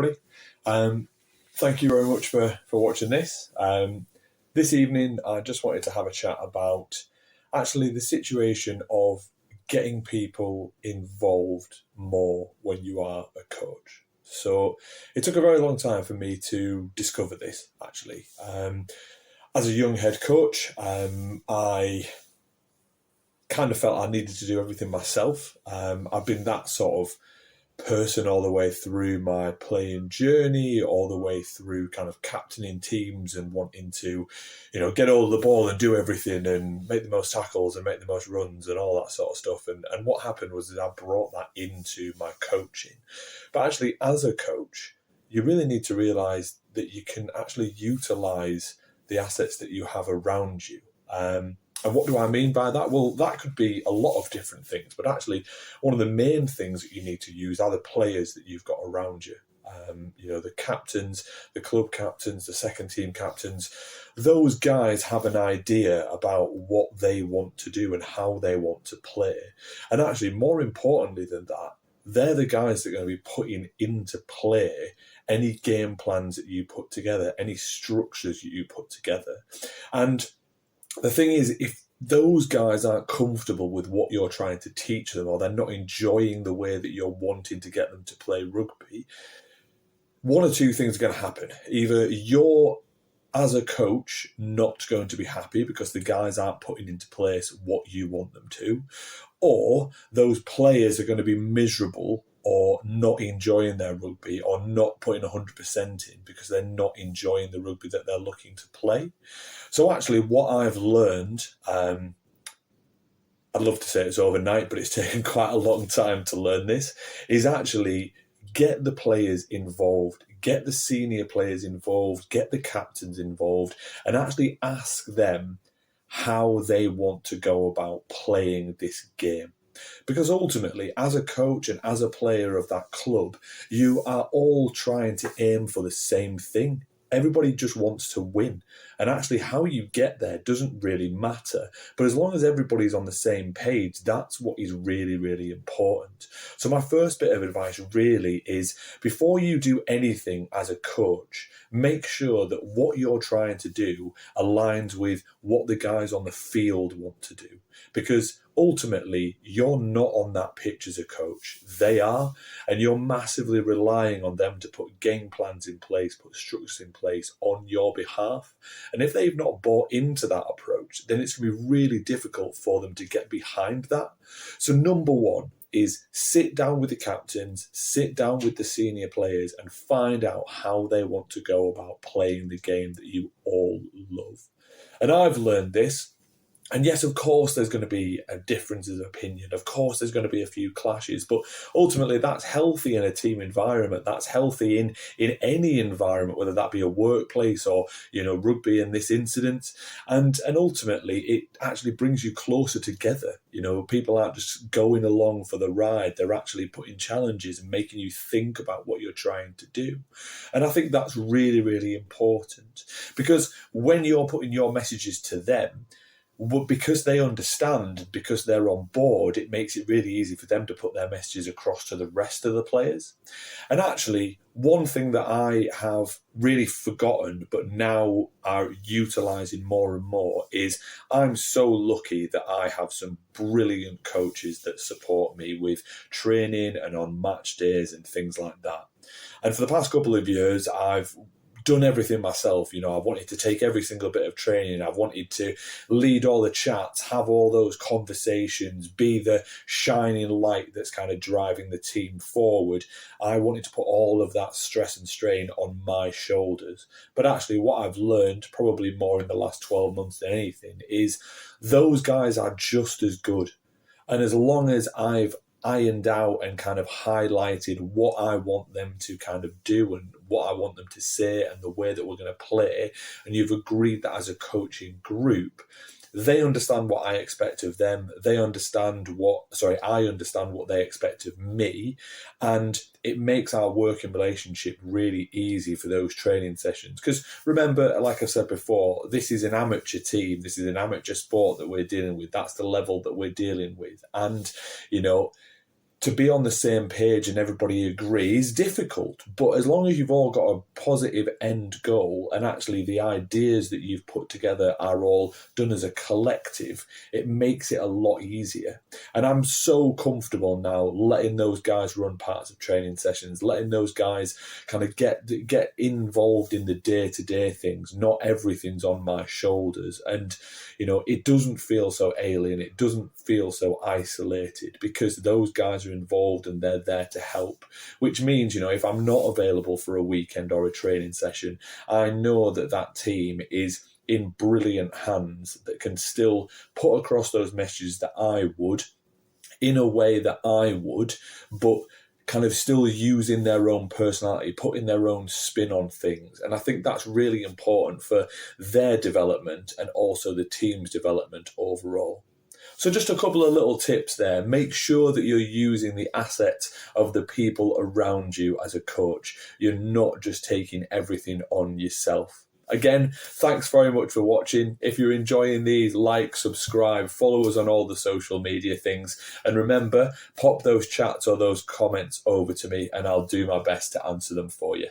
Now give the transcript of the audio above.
everybody. Thank you very much for watching this. This evening, I just wanted to have a chat about actually the situation of getting people involved more when you are a coach. So it took a very long time for me to discover this, actually. As a young head coach, I kind of felt I needed to do everything myself. I've been that sort of person all the way through my playing journey, all the way through kind of captaining teams and wanting to, get all the ball and do everything and make the most tackles and make the most runs and all that sort of stuff. And what happened was that I brought that into my coaching. But actually, as a coach, you really need to realise that you can actually utilise the assets that you have around you. And what do I mean by that? Well, that could be a lot of different things, but actually one of the main things that you need to use are the players that you've got around you. The captains, the club captains, the second team captains, those guys have an idea about what they want to do and how they want to play. And actually, more importantly than that, they're the guys that are going to be putting into play any game plans that you put together, any structures that you put together. And the thing is, if those guys aren't comfortable with what you're trying to teach them, or they're not enjoying the way that you're wanting to get them to play rugby, one or two things are going to happen. Either you're, as a coach, not going to be happy because the guys aren't putting into place what you want them to, or those players are going to be miserable or not enjoying their rugby or not putting 100% in because they're not enjoying the rugby that they're looking to play. So actually what I've learned, I'd love to say it's overnight, but it's taken quite a long time to learn this, is actually get the players involved, get the senior players involved, get the captains involved, and actually ask them how they want to go about playing this game. Because ultimately, as a coach and as a player of that club, you are all trying to aim for the same thing. Everybody just wants to win. And actually how you get there doesn't really matter. But as long as everybody's on the same page, that's what is really, really important. So my first bit of advice really is, before you do anything as a coach, make sure that what you're trying to do aligns with what the guys on the field want to do. Because ultimately, you're not on that pitch as a coach. They are, and you're massively relying on them to put game plans in place, put structures in place on your behalf. And if they've not bought into that approach, then it's going to be really difficult for them to get behind that. So number one is sit down with the captains, sit down with the senior players and find out how they want to go about playing the game that you all love. And I've learned this. And yes, of course, there's going to be differences of opinion. Of course, there's going to be a few clashes. But ultimately, that's healthy in a team environment. That's healthy in any environment, whether that be a workplace or, rugby in this incident. And ultimately, it actually brings you closer together. People aren't just going along for the ride. They're actually putting challenges and making you think about what you're trying to do. And I think that's really, really important. Because when you're putting your messages to them, but because they understand, because they're on board, it makes it really easy for them to put their messages across to the rest of the players. And actually, one thing that I have really forgotten, but now are utilising more and more, is I'm so lucky that I have some brilliant coaches that support me with training and on match days and things like that. And for the past couple of years, I've done everything myself. I've wanted to take every single bit of training. I've wanted to lead all the chats, have all those conversations, be the shining light that's kind of driving the team forward. I wanted to put all of that stress and strain on my shoulders. But actually what I've learned, probably more in the last 12 months than anything, is those guys are just as good. And as long as I've ironed out and kind of highlighted what I want them to kind of do and what I want them to say and the way that we're going to play, and you've agreed that as a coaching group, they understand what I expect of them. I understand what they expect of me. And it makes our working relationship really easy for those training sessions. Because remember, like I said before, this is an amateur team. This is an amateur sport that we're dealing with. That's the level that we're dealing with. And, to be on the same page and everybody agree is difficult. But as long as you've all got a positive end goal and actually the ideas that you've put together are all done as a collective, it makes it a lot easier. And I'm so comfortable now letting those guys run parts of training sessions, letting those guys kind of get involved in the day-to-day things. Not everything's on my shoulders. And, it doesn't feel so alien. It doesn't feel so isolated because those guys are involved and they're there to help, which means, if I'm not available for a weekend or a training session, I know that team is in brilliant hands that can still put across those messages that I would, in a way that I would, but kind of still using their own personality, putting their own spin on things. And I think that's really important for their development and also the team's development overall. So just a couple of little tips there. Make sure that you're using the assets of the people around you as a coach. You're not just taking everything on yourself. Again, thanks very much for watching. If you're enjoying these, like, subscribe, follow us on all the social media things. And remember, pop those chats or those comments over to me and I'll do my best to answer them for you.